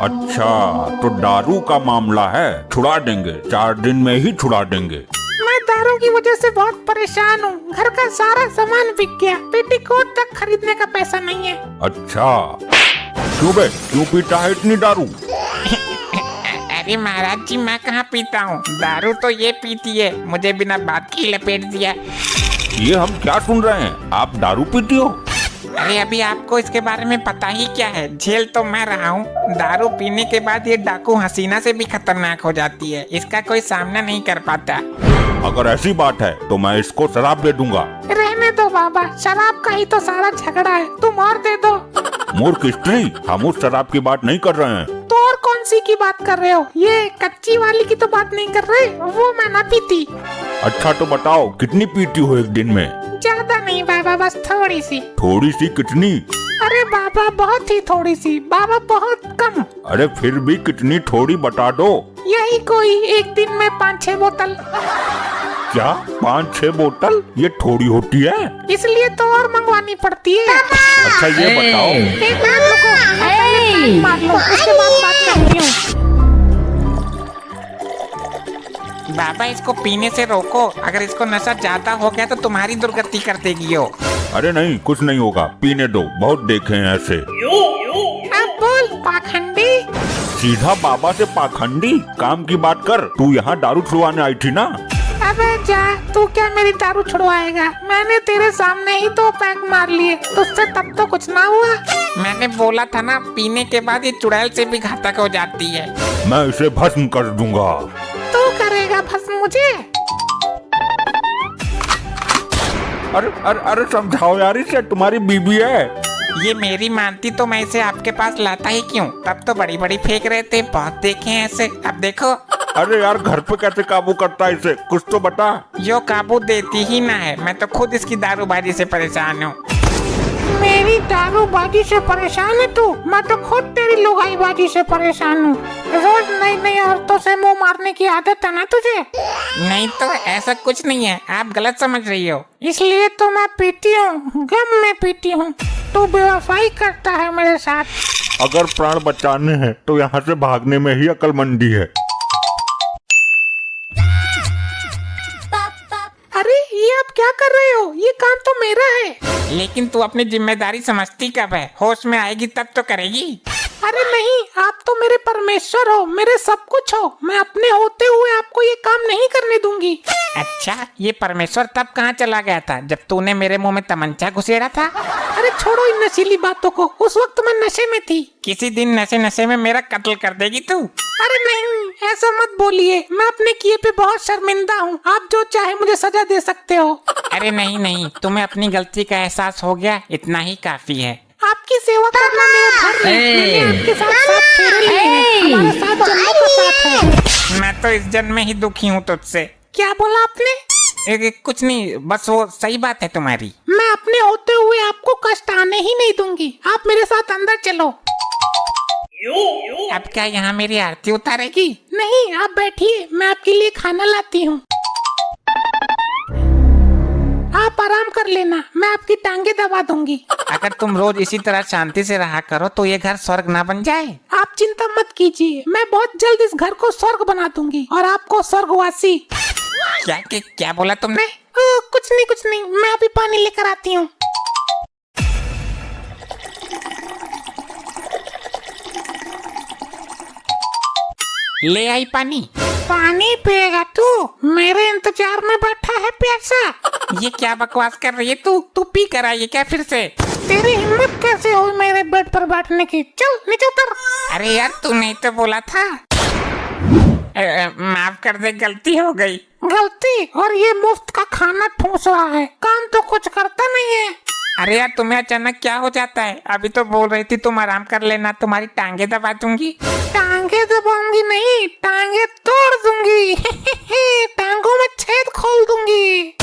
अच्छा, तो दारू का मामला है, छुड़ा देंगे, 4 दिन में ही छुड़ा देंगे। मैं दारू की वजह से बहुत परेशान हूँ। घर का सारा सामान बिक गया, पेटीकोट तक खरीदने का पैसा नहीं है। अच्छा, क्यों बे, क्यों पीता है इतनी दारू? अरे महाराज जी, मैं कहाँ पीता हूँ, दारू तो ये पीती है, मुझे बिना बात की लपेट दिया। ये हम क्या सुन रहे हैं, आप दारू पीती हो? अरे अभी आपको इसके बारे में पता ही क्या है, झेल तो मैं रहा हूँ। दारू पीने के बाद ये डाकू हसीना से भी खतरनाक हो जाती है, इसका कोई सामना नहीं कर पाता। अगर ऐसी बात है तो मैं इसको शराब दे दूंगा। रहने दो बाबा, शराब का ही तो सारा झगड़ा है, तुम और दे दो। मूर्ख स्त्री, हम उस शराब की बात नहीं कर रहे हैं। तो और कौन सी की बात कर रहे हो? ये कच्ची वाली की तो बात नहीं कर रहे, वो मैं ना पीती। अच्छा तो बताओ, कितनी पीती हो एक दिन में? ज्यादा नहीं बाबा, बस थोड़ी सी। थोड़ी सी कितनी? अरे बाबा बहुत ही थोड़ी सी बाबा, बहुत कम। अरे फिर भी कितनी थोड़ी बता दो। यही कोई एक दिन में 5-6 बोतल। क्या 5-6 बोतल? ये थोड़ी होती है? इसलिए तो और मंगवानी पड़ती है। अच्छा ये बताओ। एक मिनट रुको, मैं पहले पानी मार लूं, उसके बाद बात करती हूँ। बाबा इसको पीने से रोको, अगर इसको नशा ज्यादा हो गया तो तुम्हारी दुर्गति कर देगी यो। अरे नहीं, कुछ नहीं होगा, पीने दो, बहुत देखे हैं ऐसे। अब बोल पाखंडी। सीधा बाबा से पाखंडी? काम की बात कर, तू यहाँ दारू छुड़वाने आई थी ना? अबे जा, तू क्या मेरी दारू छुड़वाएगा? मैंने तेरे सामने ही तो पैक मार लिए, तुझसे तब तो कुछ ना हुआ। मैंने बोला था ना, पीने के बाद ये चुड़ैल से भी घातक हो जाती है। मैं इसे भस्म कर दूंगा। तू करेगा भस्म मुझे? अरे अरे अरे समझाओ यार इसे, तुम्हारी बीबी है। ये मेरी मानती तो मैं इसे आपके पास लाता ही क्यों, तब तो बड़ी बड़ी फेंक रहे थे, बहुत देखे हैं ऐसे। अब देखो। अरे यार घर पे कैसे काबू करता है इसे, कुछ तो बता। यो काबू देती ही ना है, मैं तो खुद इसकी दारूबाजी से परेशान हूँ। मेरी दारूबाजी से परेशान है तू? मैं तो खुद तेरी लुगाईबाजी से परेशान हूँ। रोज नई नई औरतों से मुंह मारने की आदत है ना तुझे? नहीं तो ऐसा कुछ नहीं है, आप गलत समझ रही हो। इसलिए तो मैं पीती हूँ, गम में पीती हूँ। तू बेवफाई करता है मेरे साथ। अगर प्राण बचाने हैं तो यहाँ से भागने में ही अक्लमंदी है। अरे ये आप क्या कर रहे हो? ये काम तो मेरा है। लेकिन तू अपनी जिम्मेदारी समझती कब है, होश में आएगी तब तो करेगी। अरे नहीं, आप तो मेरे परमेश्वर हो, मेरे सब कुछ हो। मैं अपने होते हुए आपको ये काम नहीं करने दूंगी। अच्छा, ये परमेश्वर तब कहाँ चला गया था जब तूने मेरे मुंह में तमंचा घुसेड़ा था? अरे छोड़ो इन नशीली बातों को, उस वक्त मैं नशे में थी। किसी दिन नशे नशे में मेरा कत्ल कर देगी तू। अरे नहीं, ऐसा मत बोलिए, मैं अपने किए पे बहुत शर्मिंदा हूँ। आप जो चाहे मुझे सजा दे सकते हो। अरे नहीं नहीं, तुम्हें अपनी गलती का एहसास हो गया, इतना ही काफी है। आपकी सेवा करना मेरा धर्म है। मैंने आपके साथ 7 फेरे लिए हैं, हमारा 7 जन्मों का साथ है। मैं तो इस जन्म में ही दुखी हूँ तुझसे। क्या बोला आपने? कुछ नहीं, बस वो सही बात है तुम्हारी। मैं अपने होते हुए आपको कष्ट आने ही नहीं दूंगी। आप मेरे साथ अंदर चलो। अब क्या यहाँ मेरी आरती उतारेगी? नहीं, आप बैठिए, मैं आपके लिए खाना लाती हूँ। आप आराम कर लेना, मैं आपकी टांगे दबा दूंगी। अगर तुम रोज इसी तरह शांति से रहा करो तो ये घर स्वर्ग ना बन जाए। आप चिंता मत कीजिए, मैं बहुत जल्द इस घर को स्वर्ग बना दूंगी और आपको स्वर्गवासी। क्या बोला तुमने? कुछ नहीं, मैं अभी पानी लेकर आती हूँ। ले आई पानी। पानी पिएगा तू? मेरे इंतजार में बैठा है प्यासा। ये क्या बकवास कर रही है तू पी कर आई है क्या फिर से? तेरी हिम्मत कैसे हुई मेरे बेड पर बैठने की? चल नीचे उतर। अरे यार तू नहीं तो बोला था। माफ कर दे, गलती हो गई। गलती? और ये मुफ्त का खाना ठूस रहा है, काम तो कुछ करता नहीं है। अरे यार तुम्हें अचानक क्या हो जाता है? अभी तो बोल रही थी तुम आराम कर लेना, तुम्हारी टांगे दबा दूंगी। टांगे दबाऊंगी नहीं, टांगे तोड़ दूंगी। टांगों में छेद खोल दूंगी।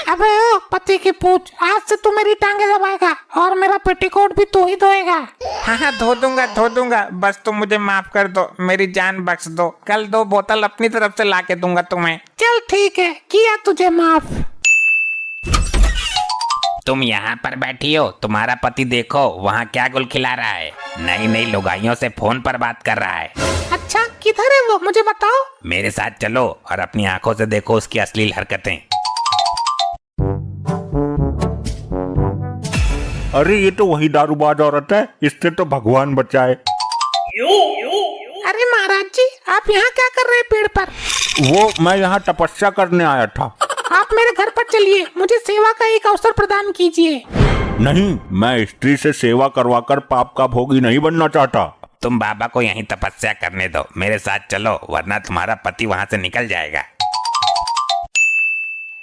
अबे ओ पति की पूछ, आज से तू मेरी टांगे दबाएगा और मेरा पेटीकोट भी तू ही धोएगा। हाँ धो दूंगा, बस तुम मुझे माफ कर दो, मेरी जान बख्श दो। कल 2 बोतल अपनी तरफ से लाके दूंगा तुम्हें। चल ठीक है, किया तुझे माफ। तुम यहाँ पर बैठी हो, तुम्हारा पति देखो वहाँ क्या गुल खिला रहा है, नई नई लुगाइयों से फोन पर बात कर रहा है। अच्छा किधर है वो, मुझे बताओ। मेरे साथ चलो और अपनी आंखों से देखो उसकी अश्लील हरकतें। अरे ये तो वही दारूबाज औरत है, इससे तो भगवान बचाए। अरे महाराज जी, आप यहाँ क्या कर रहे हैं पेड़ पर? वो मैं यहाँ तपस्या करने आया था। आप मेरे घर पर चलिए, मुझे सेवा का एक अवसर प्रदान कीजिए। नहीं, मैं स्त्री से सेवा करवाकर पाप का भोगी नहीं बनना चाहता। तुम बाबा को यहीं तपस्या करने दो, मेरे साथ चलो वरना तुम्हारा पति वहाँ से निकल जाएगा।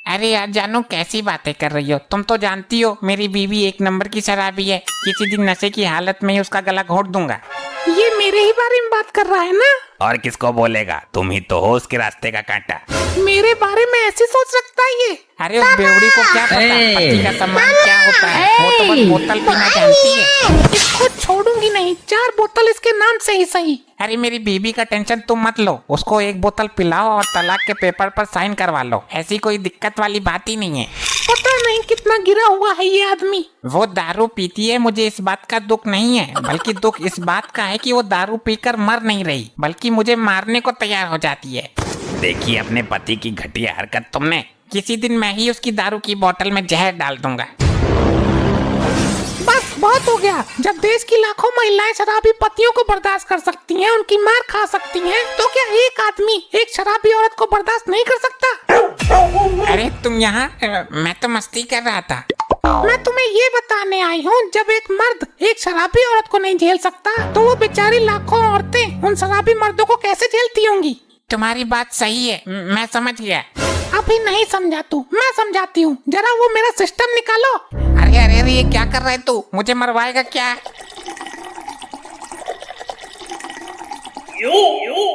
अरे यार जानू, कैसी बातें कर रही हो? तुम तो जानती हो मेरी बीवी एक नंबर की शराबी है, किसी दिन नशे की हालत में ही उसका गला घोट दूंगा। ये मेरे ही बारे में बात कर रहा है ना? और किसको बोलेगा, तुम ही तो हो उसके रास्ते का कांटा। मेरे बारे में ऐसी सोच सकता है ये? अरे उस बेवड़ी को क्या पता पति का सम्मान क्या होता है, वो तो बस बोतल पीना जानती है। इसको छोड़ूंगी नहीं, 4 बोतल इसके नाम से ही सही। अरे मेरी बीबी का टेंशन तुम मत लो, उसको 1 बोतल पिलाओ और तलाक के पेपर पर साइन करवा लो, ऐसी कोई दिक्कत वाली बात ही नहीं है। पता नहीं कितना गिरा हुआ है ये आदमी। वो दारू पीती है, मुझे इस बात का दुख नहीं है, बल्कि दुख इस बात का है कि वो दारू पीकर मर नहीं रही, बल्कि मुझे मारने को तैयार हो जाती है। देखिए अपने पति की घटिया हरकत तुमने। किसी दिन मैं ही उसकी दारू की बोतल में जहर डाल दूंगा। बस बहुत हो गया। जब देश की लाखों महिलाएं शराबी पतियों को बर्दाश्त कर सकती हैं, उनकी मार खा सकती हैं, तो क्या एक आदमी एक शराबी औरत को बर्दाश्त नहीं कर सकता? अरे तुम यहाँ, मैं तो मस्ती कर रहा था। मैं तुम्हें ये बताने आई हूँ, जब एक मर्द एक शराबी औरत को नहीं झेल सकता, तो वो बेचारी लाखों औरतें उन शराबी मर्दों को कैसे झेलती होंगी? तुम्हारी बात सही है, मैं समझ गया। अभी नहीं समझा तू, मैं समझाती हूँ, जरा वो मेरा सिस्टम निकालो। अरे अरे अरे, ये क्या कर रहा है तू? मुझे मरवाएगा क्या?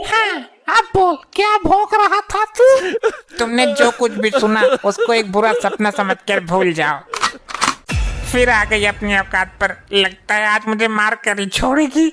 हाँ, अब बोल, क्या भौंक रहा था तू? तुमने जो कुछ भी सुना उसको एक बुरा सपना समझकर भूल जाओ। फिर आ गई अपनी औकात पर, लगता है आज मुझे मार कर ही छोड़ेगी।